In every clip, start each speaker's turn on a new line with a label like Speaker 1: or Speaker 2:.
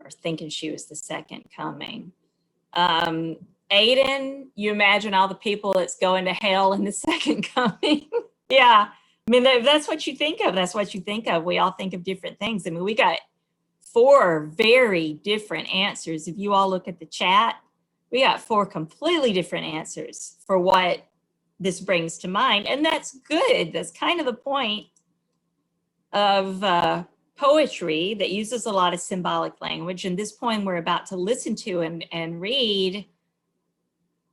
Speaker 1: or thinking she was the second coming. Aiden, you imagine all the people that's going to hell in the second coming. Yeah. I mean, that's what you think of. That's what you think of. We all think of different things. I mean, we got 4 very different answers. If you all look at the chat, we got 4 completely different answers for what this brings to mind. And that's good. That's kind of the point of poetry that uses a lot of symbolic language. And this poem we're about to listen to and read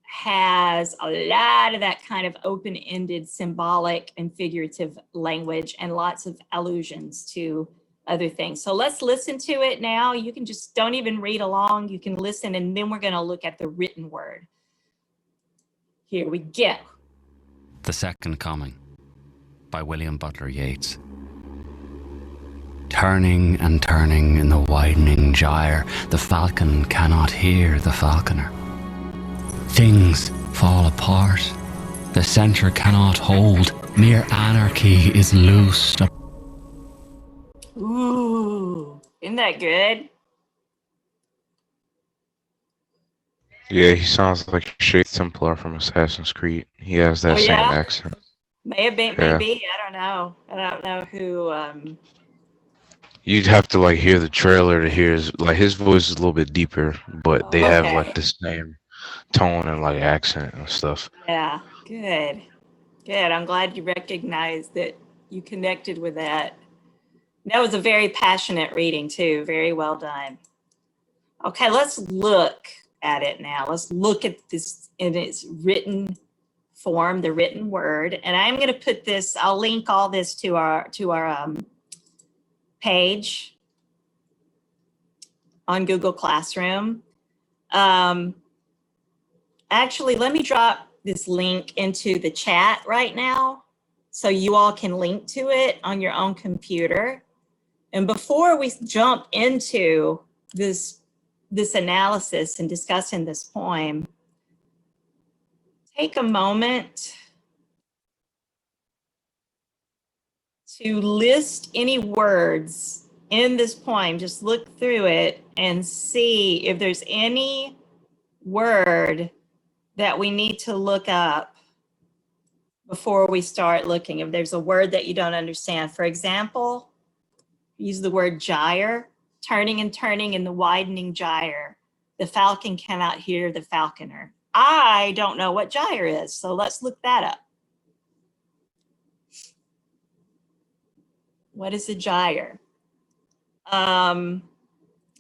Speaker 1: has a lot of that kind of open-ended symbolic and figurative language and lots of allusions to other things. So let's listen to it now. You can just don't even read along. You can listen, and then we're going to look at the written word. Here we go.
Speaker 2: The Second Coming by William Butler Yeats. Turning and turning in the widening gyre, the falcon cannot hear the falconer. Things fall apart, the centre cannot hold, mere anarchy is loosed.
Speaker 1: Ooh, isn't that good?
Speaker 3: Yeah, he sounds like Shade Templar from Assassin's Creed. He has that same accent.
Speaker 1: May have been, maybe. I don't know. I don't know who.
Speaker 3: You'd have to like hear the trailer to hear his voice is a little bit deeper, but they have like the same tone and like accent and stuff.
Speaker 1: Yeah, good. I'm glad you recognized that you connected with that. That was a very passionate reading too. Very well done. Okay, let's look at it now. Let's look at this in its written form, the written word. And I'm going to put this, I'll link all this to our page on Google Classroom. Actually, let me drop this link into the chat right now so you all can link to it on your own computer. And before we jump into this analysis and discussing this poem, take a moment to list any words in this poem. Just look through it and see if there's any word that we need to look up before we start looking. If there's a word that you don't understand, for example, use the word gyre, turning and turning in the widening gyre. The falcon cannot hear the falconer. I don't know what gyre is, so let's look that up. What is a gyre?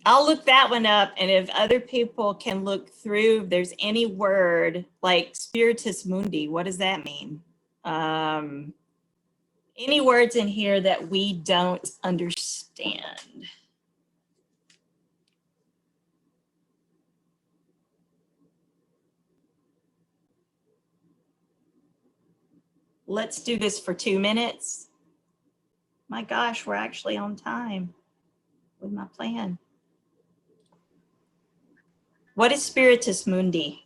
Speaker 1: I'll look that one up, and if other people can look through, if there's any word like spiritus mundi, what does that mean? Any words in here that we don't understand? Let's do this for 2 minutes. My gosh, we're actually on time with my plan. What is spiritus mundi?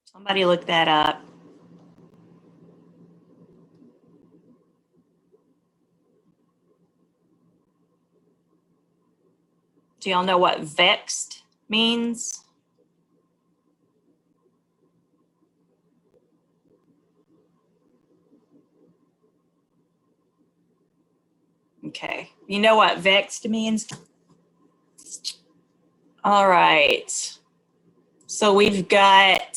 Speaker 1: Somebody look that up. Do y'all know what vexed means? Okay, you know what vexed means? All right. So we've got,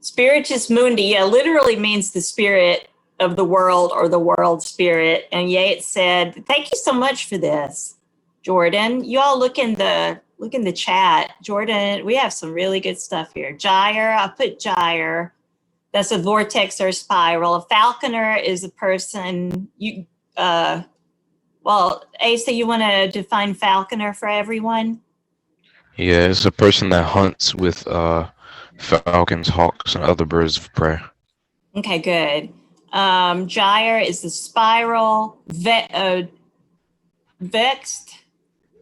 Speaker 1: spiritus mundi, yeah, literally means the spirit of the world or the world spirit. And Yeats said, thank you so much for this, Jordan. You all look in the chat. Jordan, we have some really good stuff here. Gyre, I put gyre. That's a vortex or a spiral. A falconer is a person, Asa, you want to define falconer for everyone?
Speaker 3: Yeah, it's a person that hunts with falcons, hawks, and other birds of prey.
Speaker 1: Okay, good. Gyre is the spiral. Vexed,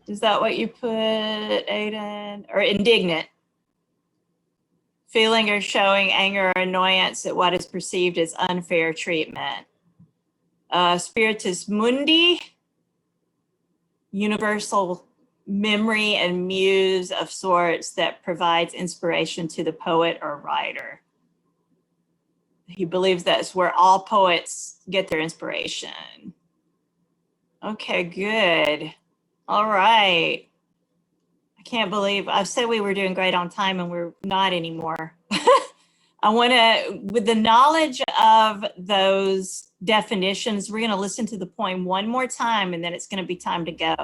Speaker 1: is that what you put, Aiden? Or indignant? Feeling or showing anger or annoyance at what is perceived as unfair treatment. Spiritus Mundi, universal memory and muse of sorts that provides inspiration to the poet or writer. He believes that's where all poets get their inspiration. Okay, good. All right. I can't believe I said we were doing great on time and we're not anymore. I want to, with the knowledge of those definitions, we're going to listen to the poem one more time and then it's going to be time to go.